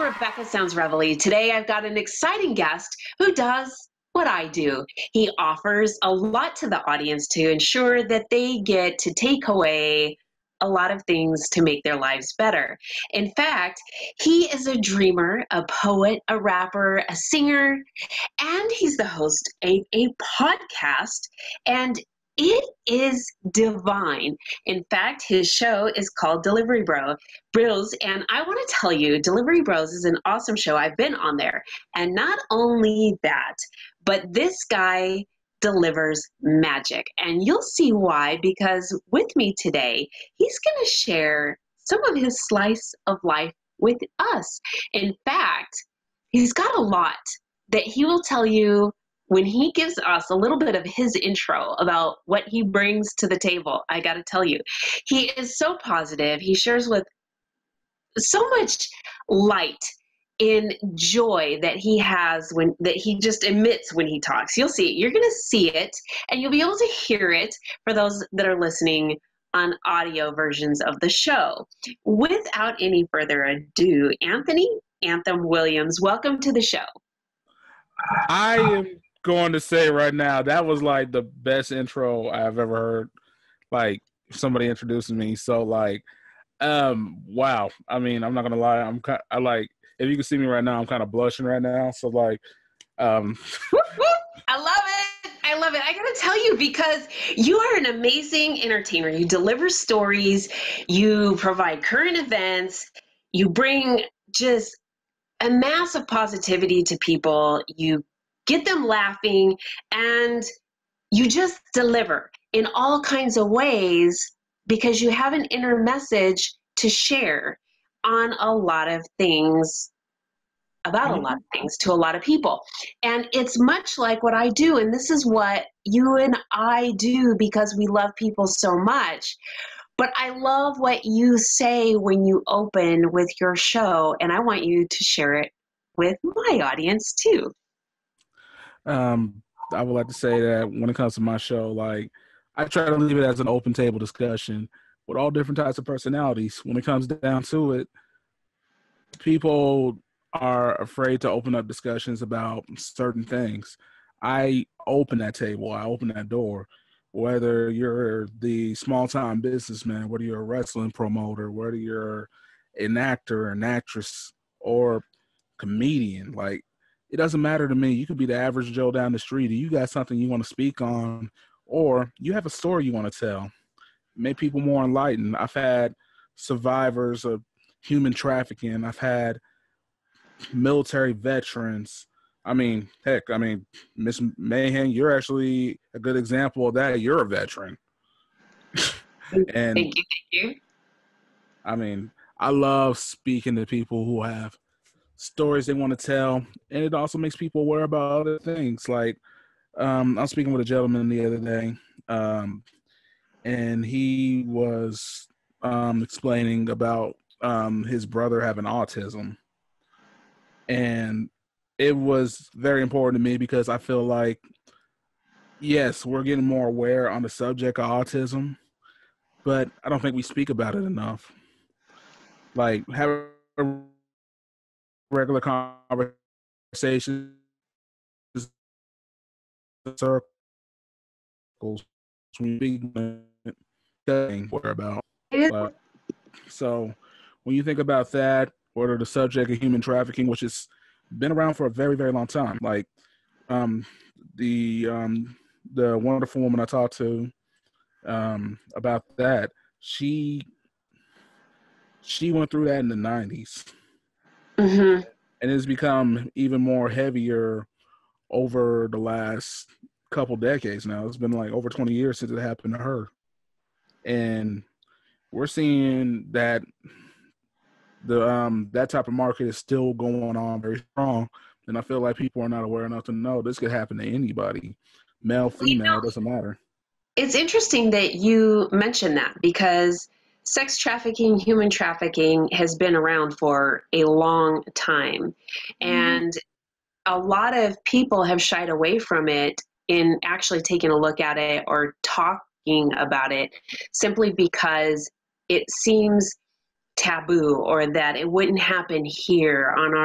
Rebecca Sounds Reveille. Today I've got an exciting guest who does what I do. He offers a lot to the audience to ensure that they get to take away a lot of things to make their lives better. In fact, he is a dreamer, a poet, a rapper, a singer, and he's the host of a podcast. And it is divine. In fact, his show is called Deliverybros. And I want to tell you, Deliverybros is an awesome show. I've been on there. And not only that, but this guy delivers magic. And you'll see why, because with me today, he's going to share some of his slice of life with us. In fact, he's got a lot that he will tell you when he gives us a little bit of his intro about what he brings to the table. I got to tell you, he is so positive. He shares with so much light in joy that he has that he just emits when he talks. You'll see it. You're going to see it, and you'll be able to hear it for those that are listening on audio versions of the show. Without any further ado, Anthem Williams, welcome to the show. I am going to say right now, that was like the best intro I've ever heard. Like somebody introducing me. So like, wow. I mean, I'm not going to lie. If you can see me right now, I'm kind of blushing right now. So like, I love it. I love it. I got to tell you, because you are an amazing entertainer. You deliver stories, you provide current events, you bring just a mass of positivity to people, you get them laughing, and you just deliver in all kinds of ways because you have an inner message to share on a lot of things, about a lot of things to a lot of people. And it's much like what I do, and this is what you and I do because we love people so much. But I love what you say when you open with your show, and I want you to share it with my audience too. I would like to say that when it comes to my show, like I try to leave it as an open table discussion with all different types of personalities. When it comes down to it, people are afraid to open up discussions about certain things. I open that table. I open that door. Whether you're the small-time businessman, whether you're a wrestling promoter, whether you're an actor, an actress, or comedian, like it doesn't matter to me. You could be the average Joe down the street, and you got something you want to speak on, or you have a story you want to tell. Make people more enlightened. I've had survivors of human trafficking. I've had military veterans. I mean, heck, Miss Mayhem, you're actually a good example of that. You're a veteran. And Thank you. I mean, I love speaking to people who have stories they want to tell, and it also makes people aware about other things. Like, I was speaking with a gentleman the other day, and he was explaining about his brother having autism. And it was very important to me because I feel like, yes, we're getting more aware on the subject of autism, but I don't think we speak about it enough. Like, have a regular conversation, circles, about. So when you think about that, or the subject of human trafficking, which has been around for a very, very long time, like the wonderful woman I talked to about that, she went through that in the 90s. Mm-hmm. And it's become even more heavier over the last couple decades now. It's been like over 20 years since it happened to her. And we're seeing that that type of market is still going on very strong. And I feel like people are not aware enough to know this could happen to anybody. Male, female, doesn't matter. It's interesting that you mentioned that, because sex trafficking, human trafficking has been around for a long time. And a lot of people have shied away from it in actually taking a look at it or talking about it, simply because it seems taboo, or that it wouldn't happen here on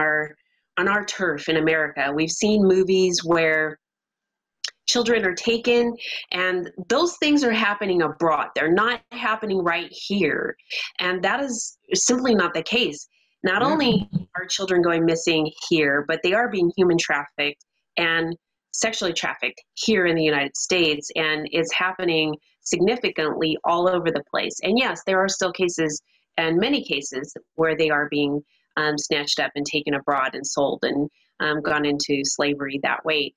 our turf in America. We've seen movies where children are taken, and those things are happening abroad. They're not happening right here. And that is simply not the case. Not Yeah. only are children going missing here, but they are being human trafficked and sexually trafficked here in the United States. And it's happening significantly all over the place. And yes, there are still cases, and many cases, where they are being snatched up and taken abroad and sold and gone into slavery that way.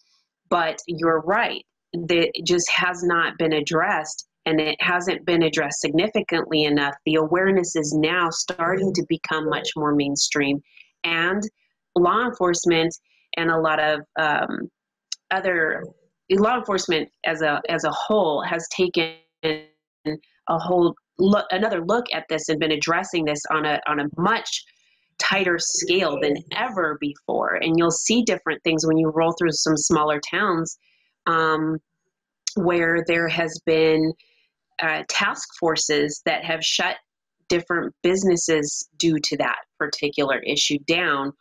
But you're right, that it just has not been addressed, and it hasn't been addressed significantly enough. The awareness is now starting to become much more mainstream, and law enforcement and a lot of other law enforcement as a whole has taken another look at this and been addressing this on a much tighter scale than ever before. And you'll see different things when you roll through some smaller towns, where there has been task forces that have shut different businesses due to that particular issue down.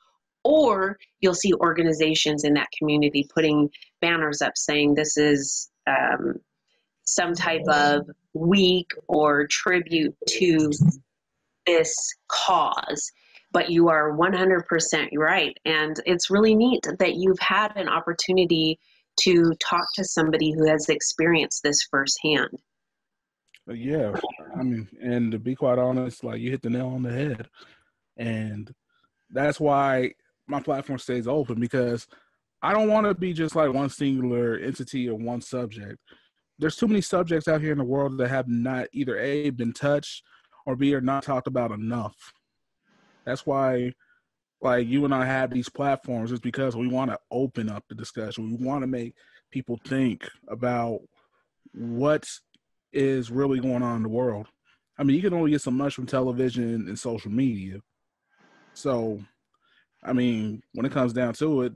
Or you'll see organizations in that community putting banners up saying this is some type of week or tribute to this cause. But you are 100% right. And it's really neat that you've had an opportunity to talk to somebody who has experienced this firsthand. Yeah, I mean, and to be quite honest, like, you hit the nail on the head. And that's why my platform stays open, because I don't want to be just like one singular entity or one subject. There's too many subjects out here in the world that have not either A, been touched, or B, are not talked about enough. That's why, like, you and I have these platforms, is because we want to open up the discussion. We want to make people think about what is really going on in the world. I mean, you can only get so much from television and social media. So, I mean, when it comes down to it,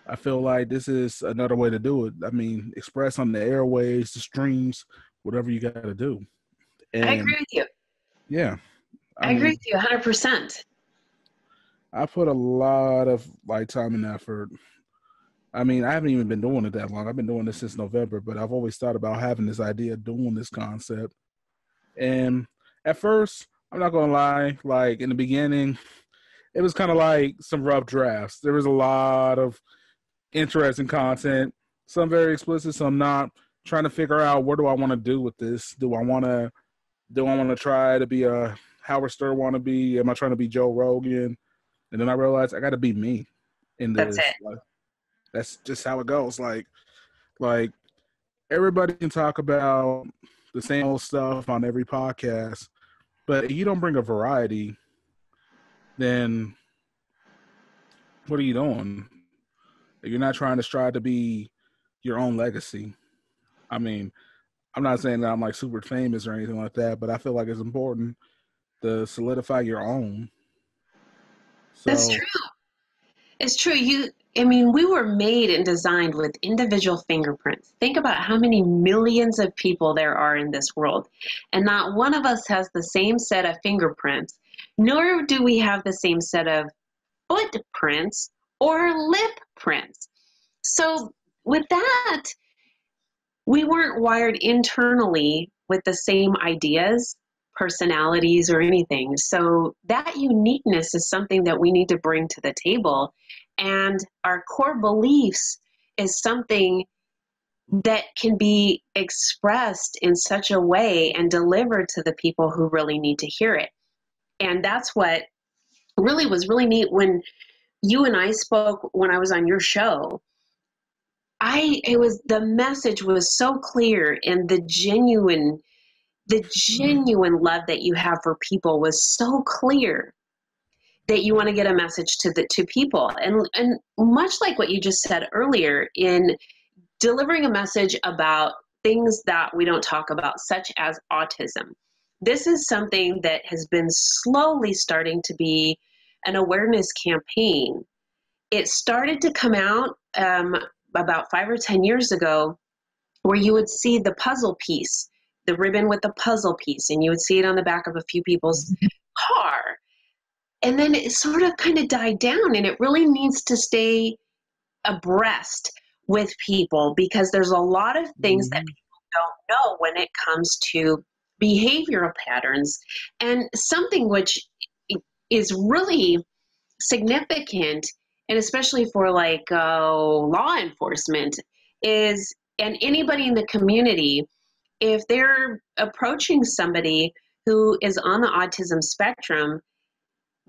I feel like this is another way to do it. I mean, express on the airways, the streams, whatever you got to do. And I agree with you. yeah. I agree with you 100%. I put a lot of time and effort. I mean, I haven't even been doing it that long. I've been doing this since November, but I've always thought about having this idea of doing this concept. And at first, I'm not going to lie, like, in the beginning, it was kind of like some rough drafts. There was a lot of interesting content, some very explicit, some not. Trying to figure out, what do I want to do with this? Do I want to try to be a Howard Stern wannabe? Am I trying to be Joe Rogan? And then I realized I got to be me in this. That's it. Like, that's just how it goes. Like everybody can talk about the same old stuff on every podcast, but if you don't bring a variety, then what are you doing? You're not trying to strive to be your own legacy. I mean, I'm not saying that I'm like super famous or anything like that, but I feel like it's important to solidify your own. So, that's true. It's true. We were made and designed with individual fingerprints. Think about how many millions of people there are in this world, and not one of us has the same set of fingerprints, nor do we have the same set of footprints or lip prints. So with that, we weren't wired internally with the same ideas, personalities, or anything. So that uniqueness is something that we need to bring to the table. And our core beliefs is something that can be expressed in such a way and delivered to the people who really need to hear it. And that's what really was really neat when you and I spoke when I was on your show. The message was so clear, and the genuine love that you have for people was so clear that you want to get a message to people. And much like what you just said earlier, in delivering a message about things that we don't talk about, such as autism. This is something that has been slowly starting to be an awareness campaign. It started to come out about 5 or 10 years ago, where you would see the puzzle piece, the ribbon with the puzzle piece, and you would see it on the back of a few people's and then it sort of kind of died down, and it really needs to stay abreast with people, because there's a lot of things that people don't know when it comes to behavioral patterns. And something which is really significant, and especially for like law enforcement, is, and anybody in the community, if they're approaching somebody who is on the autism spectrum,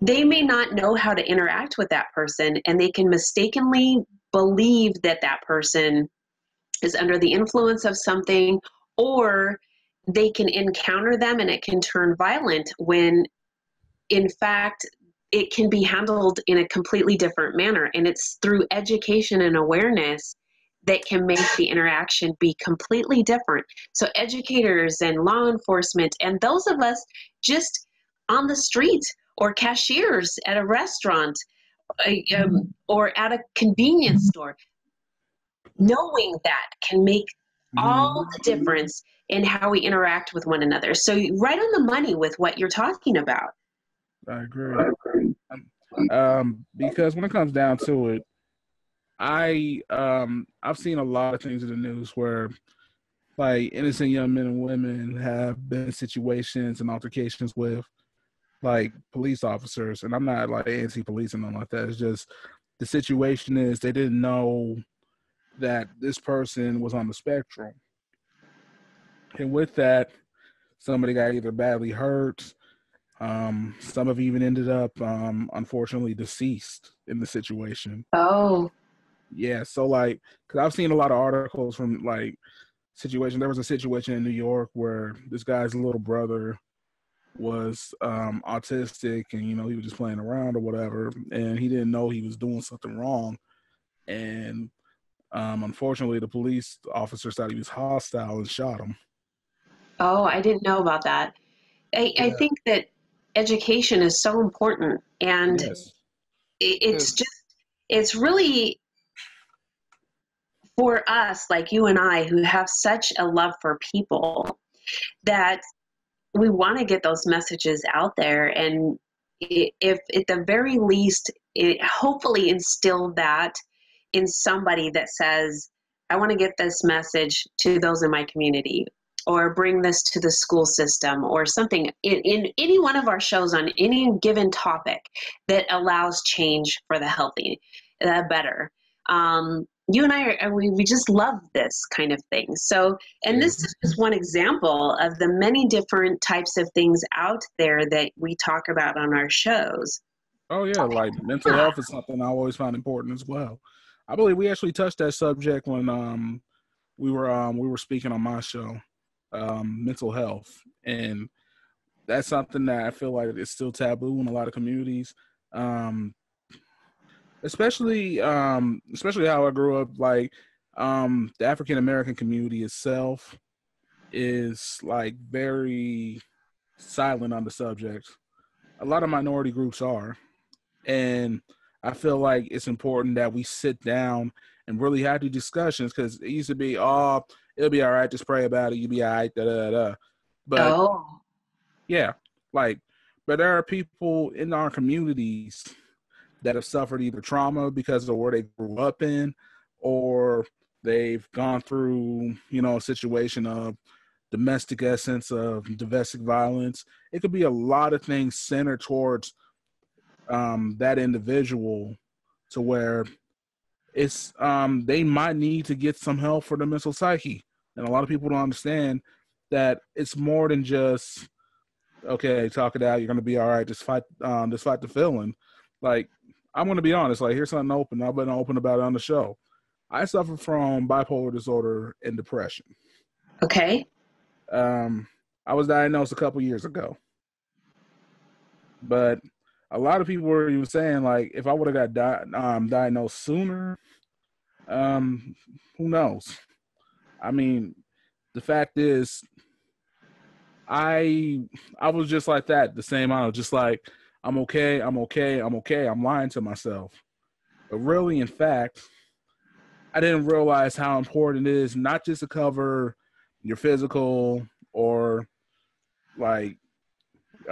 they may not know how to interact with that person, and they can mistakenly believe that that person is under the influence of something, or they can encounter them and it can turn violent, when in fact it can be handled in a completely different manner. And it's through education and awareness that can make the interaction be completely different. So educators and law enforcement, and those of us just on the street, or cashiers at a restaurant, or at a convenience store, knowing that can make all the difference in how we interact with one another. So right on the money with what you're talking about. I agree. Because when it comes down to it, I've seen a lot of things in the news where like innocent young men and women have been in situations and altercations with like police officers, and I'm not like anti-police and nothing like that. It's just the situation is they didn't know that this person was on the spectrum, and with that, somebody got either badly hurt. Some have even ended up, unfortunately, deceased in the situation. Oh, yeah. So like, because I've seen a lot of articles from like situation. There was a situation in New York where this guy's little brother was autistic, and he was just playing around or whatever, and he didn't know he was doing something wrong, and unfortunately the police officer thought he was hostile and shot him. oh, I didn't know about that. I think that education is so important, and Yes. it's really for us, like you and I, who have such a love for people, that we want to get those messages out there. And if at the very least, it hopefully instill that in somebody that says, I want to get this message to those in my community, or bring this to the school system, or something in any one of our shows on any given topic that allows change for the healthy, better. You and I, we just love this kind of thing. So, and this is just one example of the many different types of things out there that we talk about on our shows. Oh yeah, like mental health is something I always found important as well. I believe we actually touched that subject when we were speaking on my show, mental health, and that's something that I feel like is still taboo in a lot of communities, especially how I grew up. Like the African American community itself is like very silent on the subject. A lot of minority groups are. And I feel like it's important that we sit down and really have these discussions, because it used to be, oh, it'll be all right, just pray about it, you'll be all right, da da da. But yeah, like, but there are people in our communities that have suffered either trauma because of where they grew up in, or they've gone through, a situation of domestic essence of domestic violence. It could be a lot of things centered towards that individual, to where it's they might need to get some help for the mental psyche. And a lot of people don't understand that it's more than just, okay, talk it out, you're gonna be all right, just fight the feeling. Like, I'm gonna be honest, like, here's something open. I've been open about it on the show. I suffer from bipolar disorder and depression. Okay. I was diagnosed a couple years ago, but a lot of people were even saying, like, if I would have got diagnosed sooner, who knows? I mean, the fact is, I was just like that, the same. I was just like, I'm okay. I'm lying to myself. But really, in fact, I didn't realize how important it is not just to cover your physical or like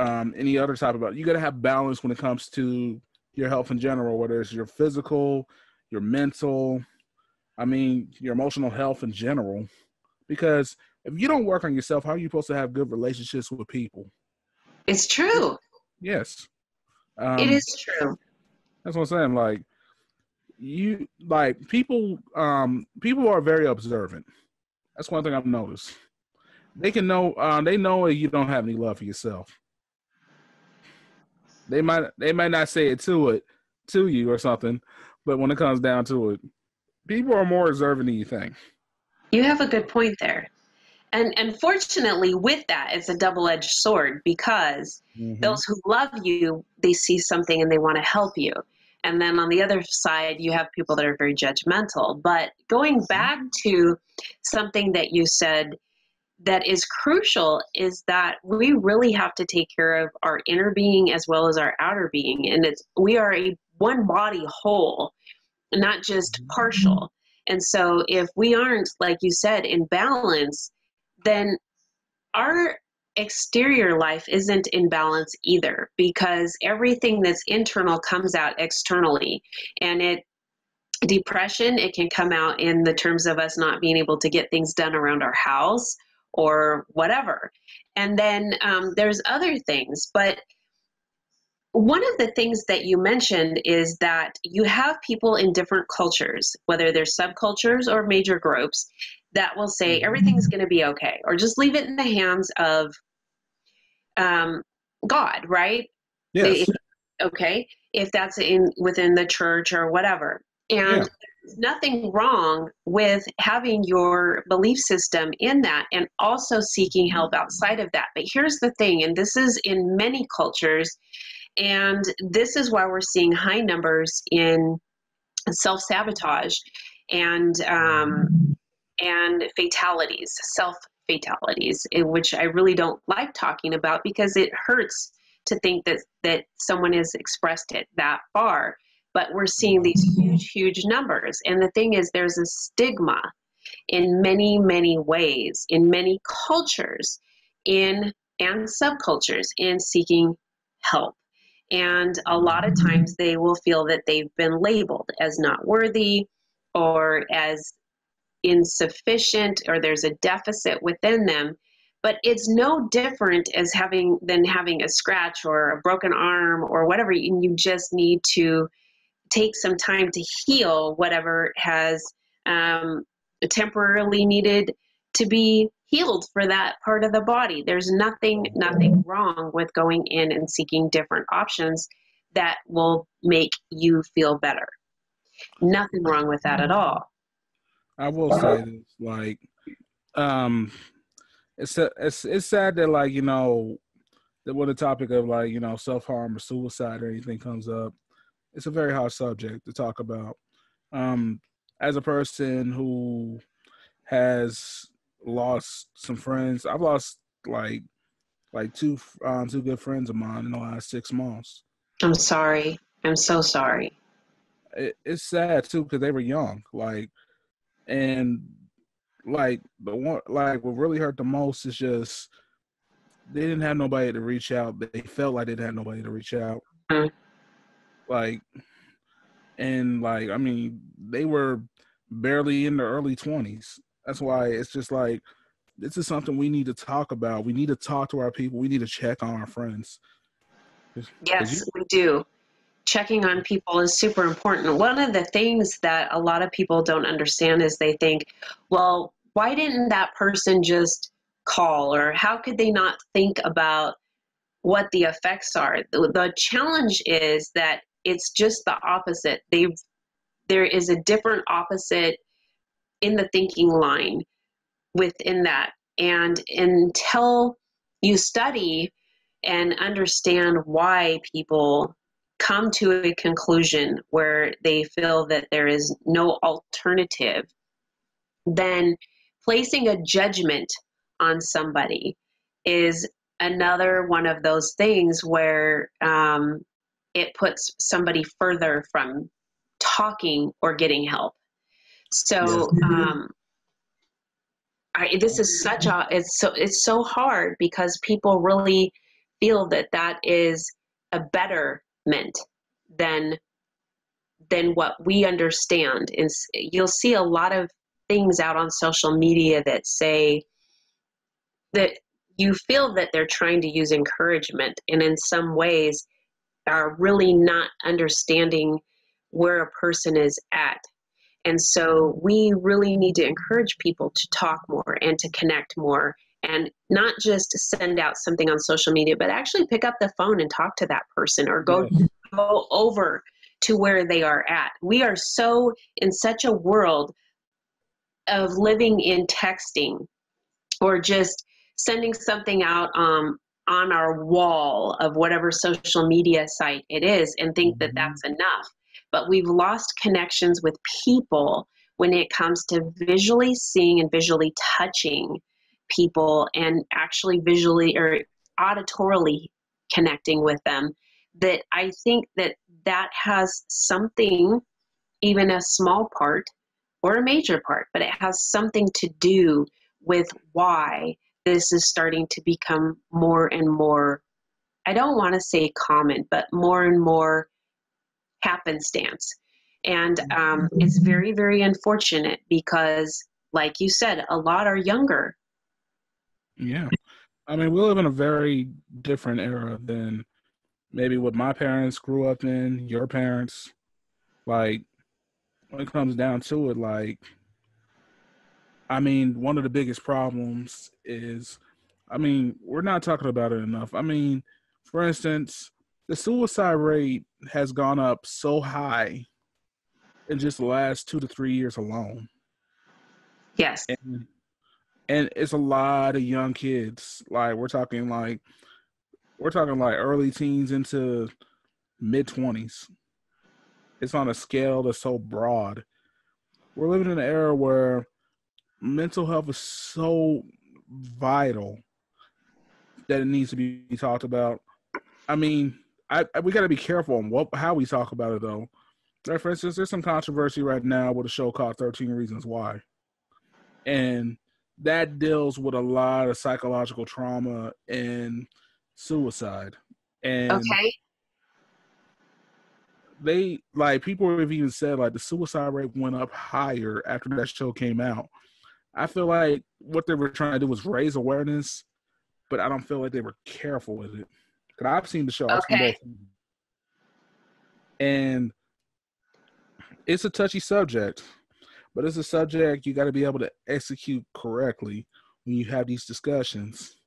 any other type of, you got to have balance when it comes to your health in general, whether it's your physical, your mental, your emotional health in general. Because if you don't work on yourself, how are you supposed to have good relationships with people? It's true. Yes. It is true. That's what I'm saying. Like, people are very observant. That's one thing I've noticed. They can know, they know you don't have any love for yourself. They might not say it to you or something, but when it comes down to it, people are more observant than you think. You have a good point there. And unfortunately, with that, it's a double-edged sword, because those who love you, they see something and they want to help you. And then on the other side, you have people that are very judgmental. But going back to something that you said that is crucial is that we really have to take care of our inner being as well as our outer being. And we are a one body whole, not just partial. And so if we aren't, like you said, in balance, then our exterior life isn't in balance either, because everything that's internal comes out externally. And depression, it can come out in the terms of us not being able to get things done around our house or whatever. And then there's other things. But one of the things that you mentioned is that you have people in different cultures, whether they're subcultures or major groups, that will say everything's going to be okay, or just leave it in the hands of God, right? Yes. Okay, if that's within the church or whatever. And there's nothing wrong with having your belief system in that and also seeking help outside of that. But here's the thing, and this is in many cultures, and this is why we're seeing high numbers in self-sabotage and fatalities, self-fatalities, which I really don't like talking about, because it hurts to think that someone has expressed it that far. But we're seeing these huge numbers. And the thing is, there's a stigma in many, many ways, in many cultures, and subcultures, in seeking help. And a lot of times they will feel that they've been labeled as not worthy, or as insufficient, or there's a deficit within them. But it's no different than having a scratch or a broken arm or whatever. You just need to take some time to heal whatever has temporarily needed to be healed for that part of the body. There's nothing wrong with going in and seeking different options that will make you feel better. Nothing wrong with that at all. I will say this, like, it's sad that, like, that when the topic of, like, self-harm or suicide or anything comes up, it's a very hard subject to talk about. As a person who has lost some friends, I've lost like two good friends of mine in the last 6 months. I'm sorry. I'm so sorry. It's sad too, because they were young, and what really hurt the most is just they didn't have nobody to reach out. They felt like they didn't have nobody to reach out. They were barely in their early 20s. That's why it's just like, this is something we need to talk about. We need to talk to our people. We need to check on our friends. Yes, we do. Checking on people is super important. One of the things that a lot of people don't understand is they think, well, why didn't that person just call? Or how could they not think about what the effects are? The challenge is that it's just the opposite. There is a different opposite in the thinking line within that. And until you study and understand why people come to a conclusion where they feel that there is no alternative, then placing a judgment on somebody is another one of those things where it puts somebody further from talking or getting help. So this is it's so hard, because people really feel that that is a betterment than what we understand. And you'll see a lot of things out on social media that say that you feel that they're trying to use encouragement, and in some ways are really not understanding where a person is at. And so we really need to encourage people to talk more and to connect more, and not just send out something on social media, but actually pick up the phone and talk to that person, or go over to where they are at. We are so in such a world of living in texting, or just sending something out on our wall of whatever social media site it is, and think that that's enough. But we've lost connections with people when it comes to visually seeing and visually touching people, and actually visually or auditorily connecting with them. That I think that that has something, even a small part or a major part, but it has something to do with why this is starting to become more and more, I don't want to say common, but more and more happenstance. And it's very, very unfortunate because, like you said, a lot are younger. Yeah. I mean, we live in a very different era than maybe what my parents grew up in, your parents. Like, when it comes down to it, like, I mean, one of the biggest problems is, I mean, we're not talking about it enough. I mean, for instance, the suicide rate has gone up so high in just the last 2 to 3 years alone. Yes. And it's a lot of young kids. Like, we're talking like early teens into mid-20s. It's on a scale that's so broad. We're living in an era where mental health is so vital that it needs to be talked about. I mean, we got to be careful on how we talk about it, though. Like, for instance, there's some controversy right now with a show called 13 Reasons Why. And that deals with a lot of psychological trauma and suicide. And okay. People have even said, like, the suicide rate went up higher after that show came out. I feel like what they were trying to do was raise awareness, but I don't feel like they were careful with it. Because I've seen the show. I've seen both. And it's a touchy subject, but it's a subject you got to be able to execute correctly when you have these discussions.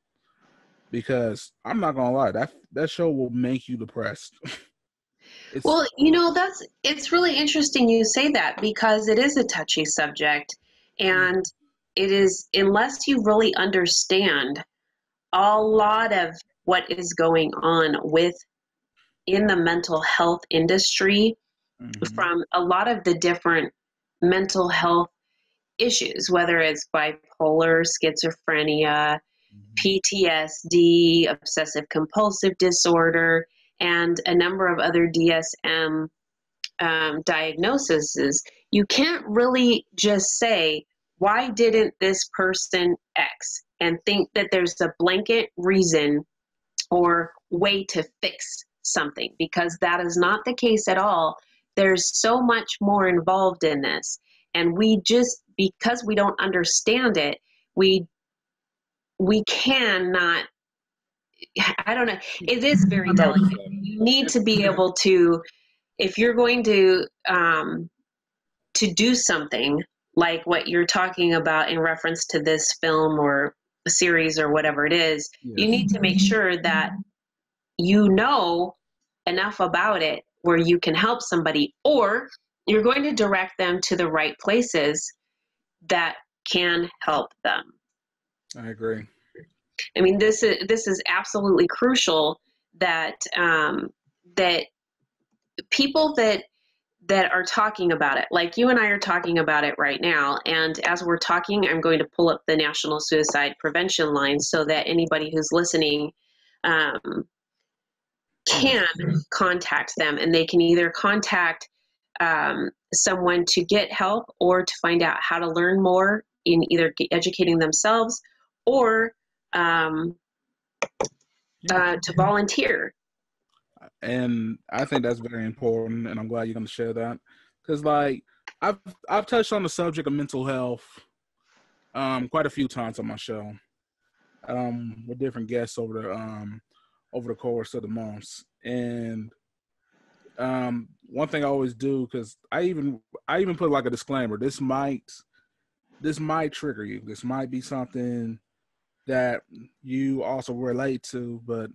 Because I'm not going to lie, that show will make you depressed. Well, it's really interesting you say that, because it is a touchy subject, and it is, unless you really understand a lot of what is going on in the mental health industry, from a lot of the different mental health issues, whether it's bipolar, schizophrenia, PTSD, obsessive compulsive disorder, and a number of other DSM diagnoses, you can't really just say, why didn't this person X, and think that there's a blanket reason or way to fix something, because that is not the case at all. There's so much more involved in this. And we just, because we don't understand it, we cannot, I don't know, it is very delicate. You need to be able to, if you're going to do something like what you're talking about in reference to this film or a series or whatever it is, you need to make sure that you know enough about it where you can help somebody, or you're going to direct them to the right places that can help them. I agree. I mean, this is absolutely crucial that that people that are talking about it, like you and I are talking about it right now. And as we're talking, I'm going to pull up the National Suicide Prevention line so that anybody who's listening can contact them, and they can either contact someone to get help, or to find out how to learn more in either educating themselves, or to volunteer. And I think that's very important, and I'm glad you're going to share that, because like I've touched on the subject of mental health quite a few times on my show with different guests over the course of the months. And one thing I always do, because I even put like a disclaimer: this might trigger you. This might be something that you also relate to, but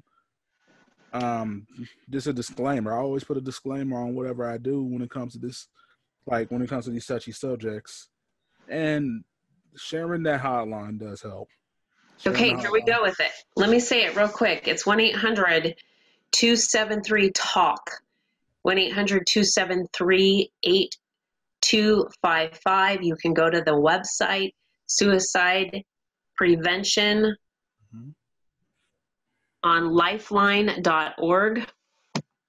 just a disclaimer. I always put a disclaimer on whatever I do when it comes to this, like when it comes to these touchy subjects. And sharing that hotline does help. Okay, here we go with it. Let me say it real quick. It's 1-800-273-TALK. 1-800-273-8255. You can go to the website, suicide prevention on lifeline.org.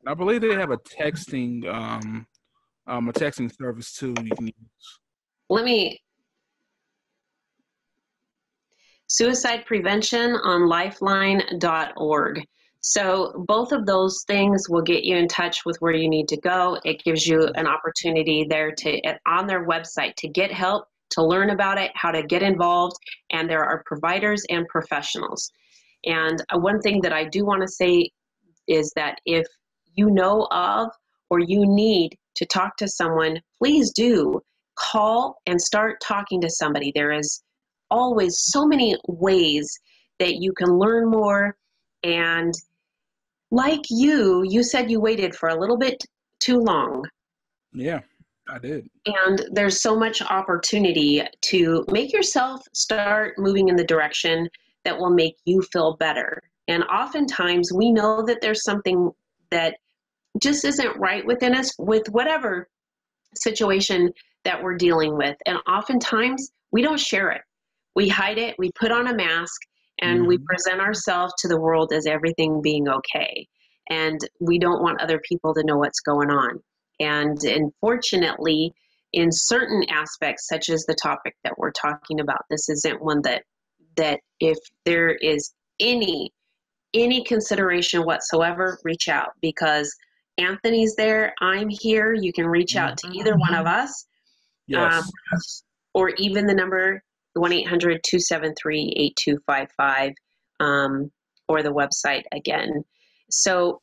I believe they have a texting service too you can use. Suicide prevention on lifeline.org. So both of those things will get you in touch with where you need to go. It gives you an opportunity there on their website to get help, to learn about it, how to get involved, and there are providers and professionals. And one thing that I do want to say is that if you know of or you need to talk to someone, please do call and start talking to somebody. There is always so many ways that you can learn more. And like you said you waited for a little bit too long. Yeah, I did. And there's so much opportunity to make yourself start moving in the direction that will make you feel better. And oftentimes we know that there's something that just isn't right within us with whatever situation that we're dealing with. And oftentimes we don't share it. We hide it, we put on a mask, and we present ourselves to the world as everything being okay. And we don't want other people to know what's going on. And unfortunately, in certain aspects, such as the topic that we're talking about, this isn't one that if there is any consideration whatsoever, reach out, because Anthony's there, I'm here. You can reach out to either one of us. Yes. Or even the number 1-800-273-8255, or the website again. So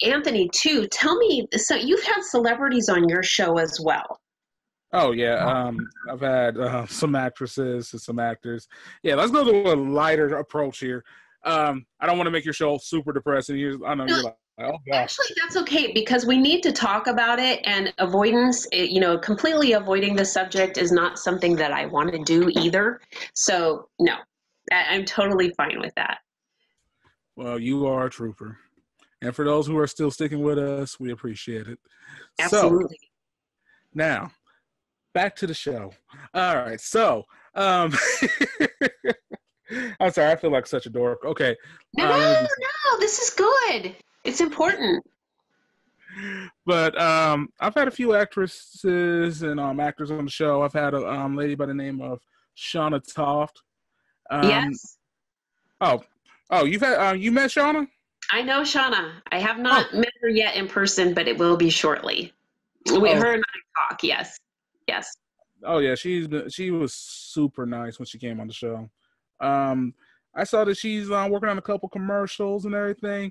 Anthony, too, tell me, so you've had celebrities on your show as well. Oh, yeah. I've had some actresses and some actors. Yeah, let's go to a lighter approach here. I don't want to make your show super depressing. I know you're like, oh, gosh. Actually, that's okay, because we need to talk about it, and avoidance, completely avoiding the subject is not something that I want to do either. So, no, I'm totally fine with that. Well, you are a trooper. And for those who are still sticking with us, we appreciate it. Absolutely. So, now, back to the show. All right, so, I'm sorry, I feel like such a dork. Okay. No, this is good. It's important. But I've had a few actresses and actors on the show. I've had a lady by the name of Shauna Toft. Yes. Oh, you met Shauna? I know Shauna. I have not met her yet in person, but it will be shortly. Her and I talk. Yes. Oh yeah, she was super nice when she came on the show. I saw that she's working on a couple commercials and everything.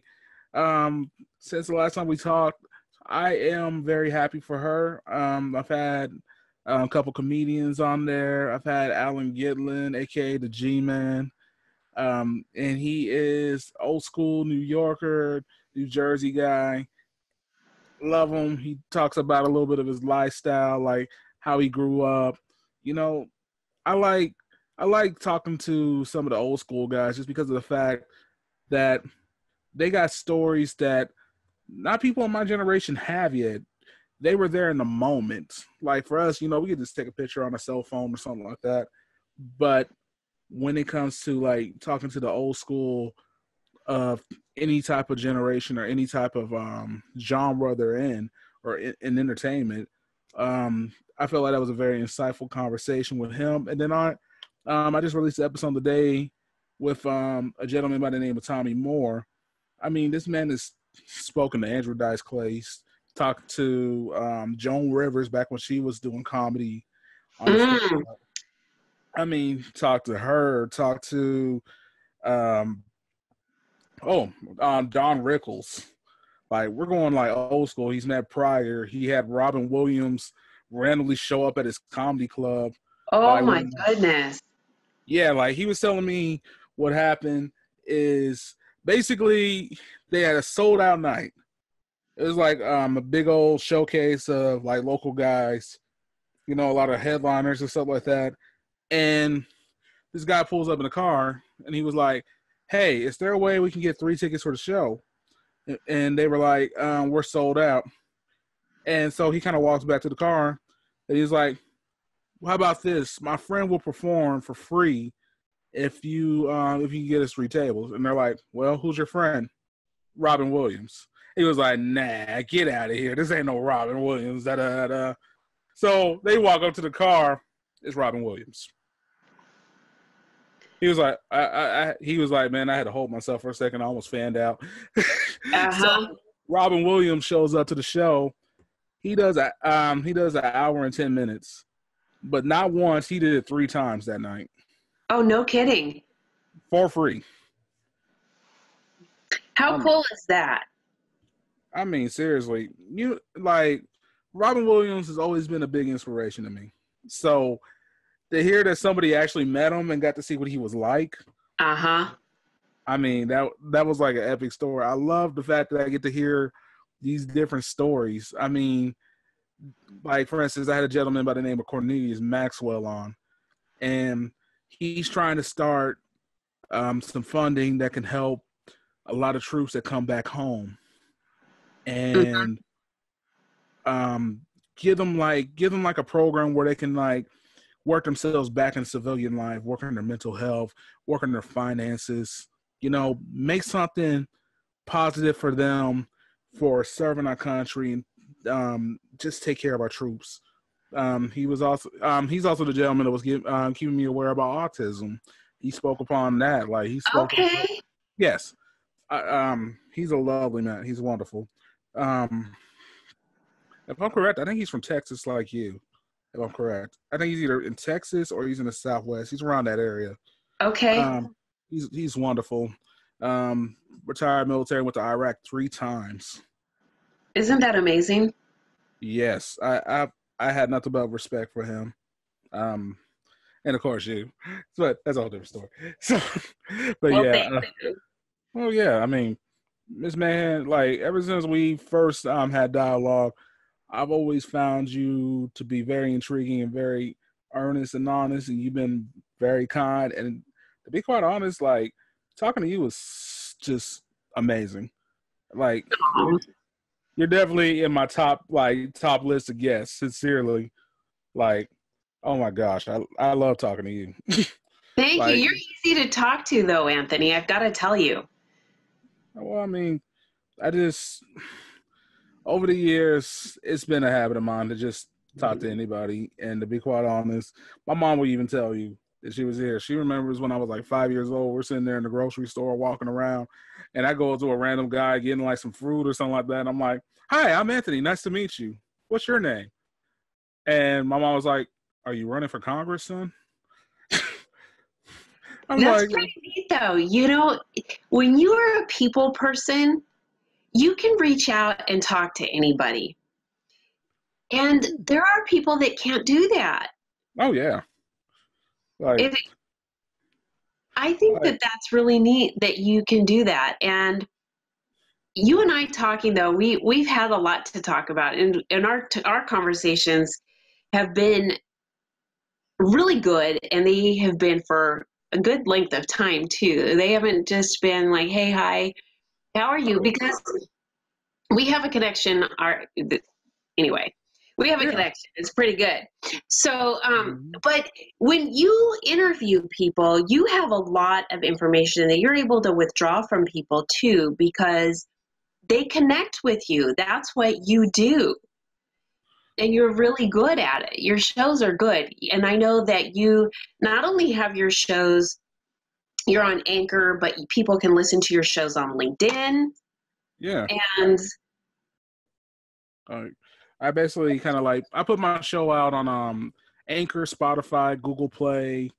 Since the last time we talked, I am very happy for her. I've had a couple comedians on there. I've had Alan Gitlin, aka the G-Man, and he is old school New Yorker, New Jersey guy. Love him. He talks about a little bit of his lifestyle, like how he grew up. I like talking to some of the old school guys just because of the fact that they got stories that not people in my generation have yet. They were there in the moment. Like for us, we could just take a picture on a cell phone or something like that. But when it comes to like talking to the old school of any type of generation or any type of genre they're in or in entertainment, I felt like that was a very insightful conversation with him. And then I just released the episode today with a gentleman by the name of Tommy Moore. I mean, this man has spoken to Andrew Dice Clay, talked to Joan Rivers back when she was doing comedy on the stage. I mean, talked to her, talked to Don Rickles. Like, we're going like old school. He's met Pryor. He had Robin Williams randomly show up at his comedy club. Oh my goodness. Yeah, like he was telling me what happened is basically they had a sold out night. It was like a big old showcase of like local guys, you know, a lot of headliners and stuff like that. And this guy pulls up in the car and he was like, "Hey, is there a way we can get 3 tickets for the show?" And they were like, "We're sold out." And so he kind of walks back to the car and he's like, well, "How about this? My friend will perform for free if you get us 3 tables." And they're like, "Well, who's your friend?" "Robin Williams." He was like, "Nah, get out of here. This ain't no Robin Williams." So they walk up to the car. It's Robin Williams. He was like, he was like, "Man, I had to hold myself for a second. I almost fanned out." So Robin Williams shows up to the show. He does an hour and 10 minutes, but not once. He did it 3 times that night. Oh, no kidding. For free. How cool is that? I mean, seriously, Robin Williams has always been a big inspiration to me. So to hear that somebody actually met him and got to see what he was like. I mean, that was like an epic story. I love the fact that I get to hear these different stories. I mean, like, for instance, I had a gentleman by the name of Cornelius Maxwell on, and he's trying to start some funding that can help a lot of troops that come back home, and give them like a program where they can like work themselves back in civilian life, work on their mental health, work on their finances, you know, make something positive for them for serving our country, and just take care of our troops. He's also the gentleman that was keeping me aware about autism. He spoke upon that. Like, he spoke. Okay. Yes. He's a lovely man. He's wonderful. If I'm correct, I think he's from Texas, like you. If I'm correct, I think he's either in Texas or he's in the Southwest. He's around that area. Okay. He's wonderful. Retired military, went to Iraq 3 times. Isn't that amazing? Yes, I had nothing but respect for him. And of course you. But that's a whole different story. So, but well, yeah. Well, yeah. I mean, this man, like, ever since we first had dialogue, I've always found you to be very intriguing and very earnest and honest, and you've been very kind. And to be quite honest, like, talking to you was just amazing. Like, you're definitely in my top list of guests, sincerely. Like, oh my gosh, I love talking to you. Thank you. You're easy to talk to, though, Anthony. I've got to tell you. Well, I mean, over the years, it's been a habit of mine to just talk to anybody. And to be quite honest, my mom will even tell you that she was here. She remembers when I was like 5 years old. We're sitting there in the grocery store walking around, and I go to a random guy getting like some fruit or something like that. And I'm like, "Hi, I'm Anthony. Nice to meet you. What's your name?" And my mom was like, "Are you running for Congress, son?" That's pretty neat, though. You know, when you are a people person, you can reach out and talk to anybody. And there are people that can't do that. Oh, yeah. I think that's really neat that you can do that. And you and I talking, though, we've had a lot to talk about. And our conversations have been really good, and they have been for a good length of time, too. They haven't just been like, "Hey, hi, how are you?" Because we have a connection. Anyway, we have a connection. It's pretty good. So, but when you interview people, you have a lot of information that you're able to withdraw from people too, because they connect with you. That's what you do. And you're really good at it. Your shows are good. And I know that you not only have your shows you're on Anchor, but people can listen to your shows on LinkedIn. Yeah. And I basically kind of like, I put my show out on Anchor, Spotify, Google Play,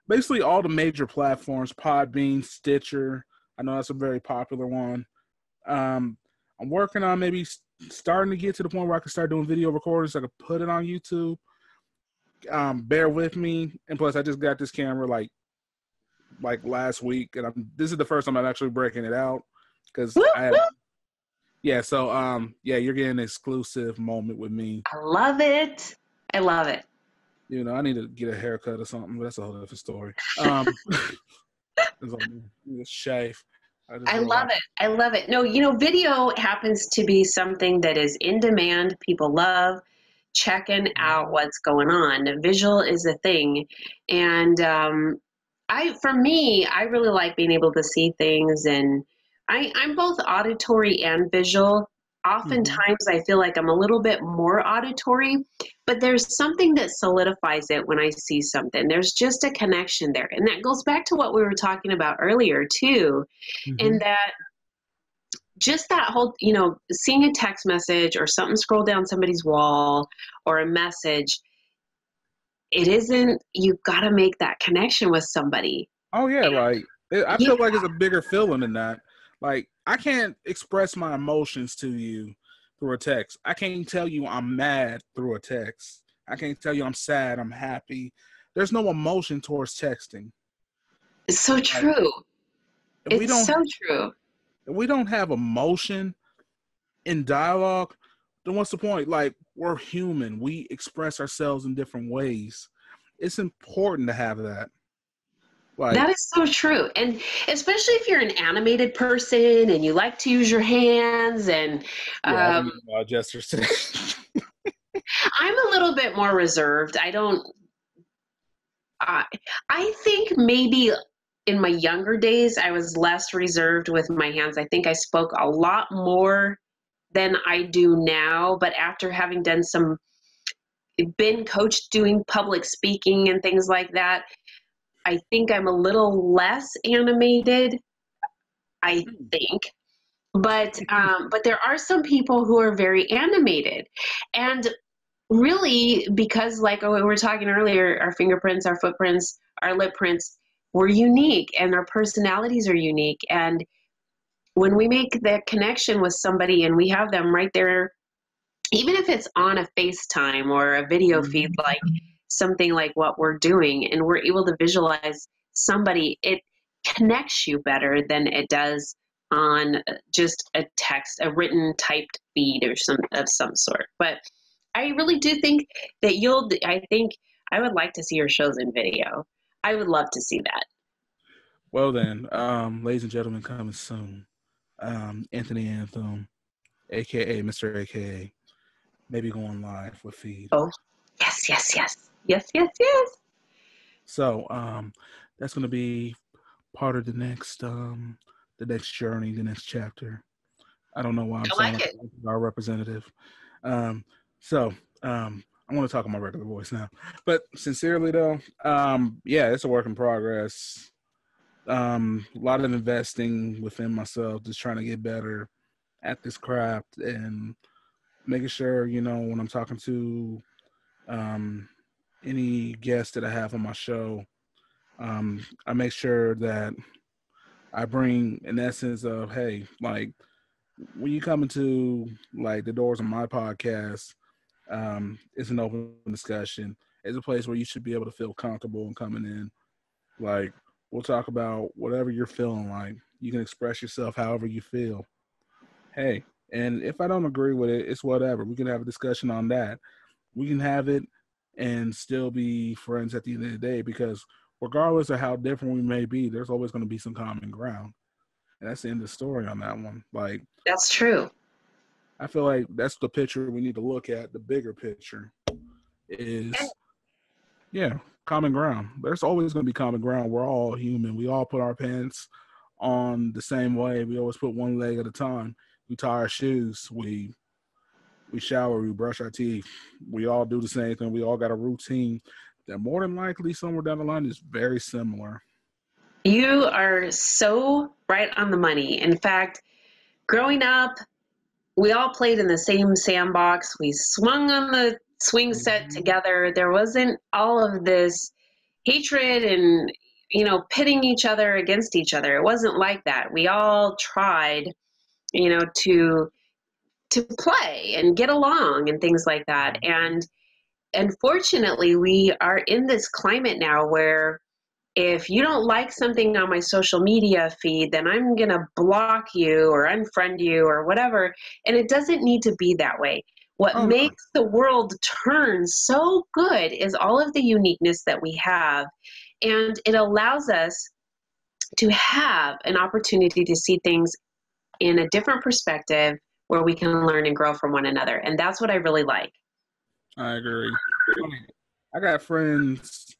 basically all the major platforms, Podbean, Stitcher. I know that's a very popular one. I'm working on maybe starting to get to the point where I can start doing video recordings so I can put it on YouTube. Bear with me. And plus, I just got this camera like last week, and this is the first time I'm actually breaking it out because you're getting an exclusive moment with me. I love it. I love it. You know, I need to get a haircut or something, but that's a whole different story. Shave. I love it. I love it. No, video happens to be something that is in demand. People love checking out what's going on. Visual is a thing. And for me, I really like being able to see things, and I'm both auditory and visual. Oftentimes I feel like I'm a little bit more auditory, but there's something that solidifies it when I see something. There's just a connection there. And that goes back to what we were talking about earlier too. And that just that whole, seeing a text message or something scroll down somebody's wall or a message, you've got to make that connection with somebody. Oh yeah. I feel like it's a bigger feeling than that. Like, I can't express my emotions to you through a text. I can't tell you I'm mad through a text. I can't tell you I'm sad, I'm happy. There's no emotion towards texting. It's so true. It's so true. If we don't have emotion in dialogue, then what's the point? Like, we're human. We express ourselves in different ways. It's important to have that. That is so true. And especially if you're an animated person and you like to use your hands and I don't know gestures today. I'm a little bit more reserved. I think maybe in my younger days I was less reserved with my hands. I think I spoke a lot more than I do now, but after having been coached doing public speaking and things like that, I think I'm a little less animated, I think. But there are some people who are very animated. And really, because like we were talking earlier, our fingerprints, our footprints, our lip prints, we're unique and our personalities are unique. And when we make that connection with somebody and we have them right there, even if it's on a FaceTime or a video feed, like something like what we're doing, and we're able to visualize somebody, it connects you better than it does on just a written typed feed or some sort. But I really do think that I would like to see your shows in video. I would love to see that. Well then, ladies and gentlemen, coming soon. Anthony Anthem, aka Mr. AKA, maybe going live with feed. Oh, yes. So that's gonna be part of the next journey, the next chapter. I don't know why I'm saying like our representative. I want to talk in my regular voice now. But sincerely though, it's a work in progress. A lot of investing within myself, just trying to get better at this craft and making sure, when I'm talking to any guest that I have on my show, I make sure that I bring an essence of, hey, like when you come into like the doors of my podcast, it's an open discussion. It's a place where you should be able to feel comfortable in coming in. Like, we'll talk about whatever you're feeling like. You can express yourself however you feel. Hey, and if I don't agree with it, it's whatever. We can have a discussion on that. We can have it and still be friends at the end of the day, because regardless of how different we may be, there's always going to be some common ground. And that's the end of the story on that one. Like, that's true. I feel like that's the picture we need to look at. The bigger picture is, common ground. There's always going to be common ground. We're all human. We all put our pants on the same way. We always put one leg at a time. We tie our shoes. We shower. We brush our teeth. We all do the same thing. We all got a routine that more than likely somewhere down the line is very similar. You are so right on the money. In fact, growing up, we all played in the same sandbox. We swung on the swing set Mhm. together. There wasn't all of this hatred and, pitting each other against each other. It wasn't like that. We all tried, to play and get along and things like that. And unfortunately, we are in this climate now where if you don't like something on my social media feed, then I'm going to block you or unfriend you or whatever. And it doesn't need to be that way. What Oh no. makes the world turn so good is all of the uniqueness that we have. And it allows us to have an opportunity to see things in a different perspective where we can learn and grow from one another. And that's what I really like. I agree. I got friends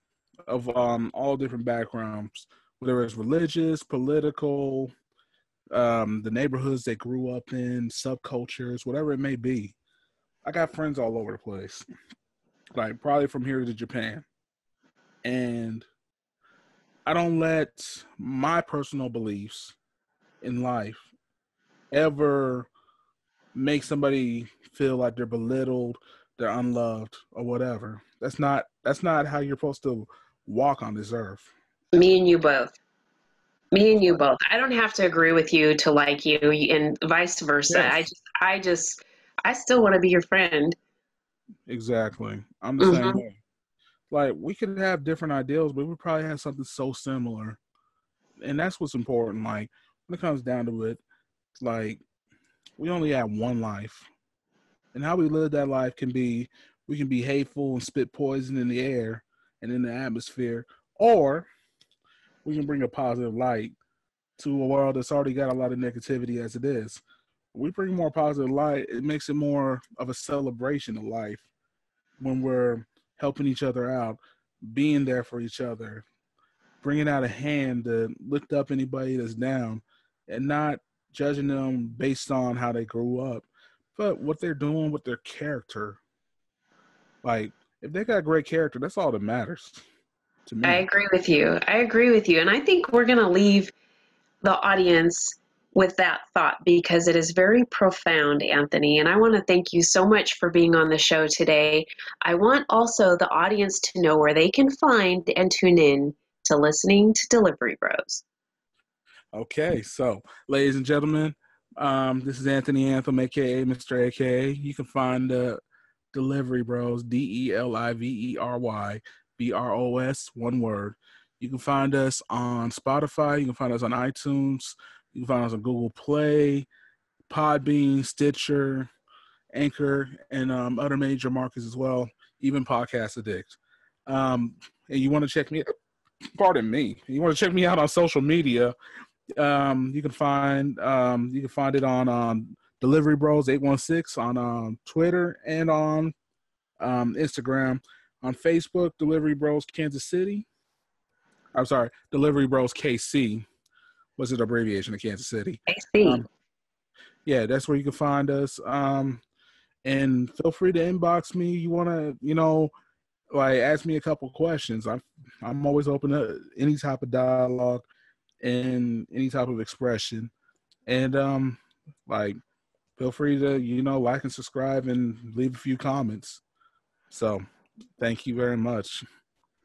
of all different backgrounds, whether it's religious, political, the neighborhoods they grew up in, subcultures, whatever it may be. I got friends all over the place, like probably from here to Japan. And I don't let my personal beliefs in life ever make somebody feel like they're belittled, they're unloved, or whatever. That's not how you're supposed to walk on this earth. Me and you both. Me and you both. I don't have to agree with you to like you and vice versa. Yes, I still want to be your friend. exactly. I'm the same Hmm. way. Like we could have different ideals, but we probably have something so similar, and that's what's important. Like when it comes down to it, like we only have one life, and how we live that life can be we can be hateful and spit poison in the air and in the atmosphere, or we can bring a positive light to a world that's already got a lot of negativity as it is. We bring more positive light, it makes it more of a celebration of life when we're helping each other out, being there for each other, bringing out a hand to lift up anybody that's down, and not judging them based on how they grew up, but what they're doing with their character. Like, if they got great character, that's all that matters to I me. agree with you. I agree with you. And I think we're going to leave the audience with that thought because it is very profound, Anthony. And I want to thank you so much for being on the show today. I want also the audience to know where they can find and tune in to listening to Delivery Bros. Okay, so ladies and gentlemen, this is Anthony Anthem, aka Mr. AKA. You can find Deliverybros, Deliverybros, one word. You can find us on Spotify. You can find us on iTunes. You can find us on Google Play, Podbean, Stitcher, Anchor, and other major markets as well, even Podcast Addict. And you want to check me, pardon me, you want to check me out on social media. You can find it on Delivery Bros 816 on Twitter and on Instagram. On Facebook, Delivery Bros Kansas City. I'm sorry, Delivery Bros KC was an abbreviation of Kansas City. I see. Yeah, that's where you can find us. And feel free to inbox me. You want to, like ask me a couple questions. I'm always open to any type of dialogue and any type of expression. And like feel free to, like and subscribe and leave a few comments. So thank you very much.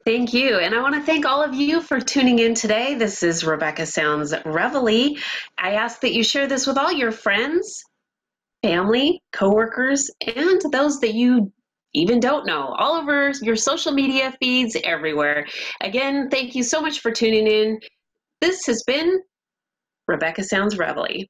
Thank you. And I want to thank all of you for tuning in today. This is Rebecca Sounds Reveille. I ask that you share this with all your friends, family, coworkers, and those that you even don't know, all over your social media feeds everywhere. Again, thank you so much for tuning in. This has been Rebecca Sounds Reveille.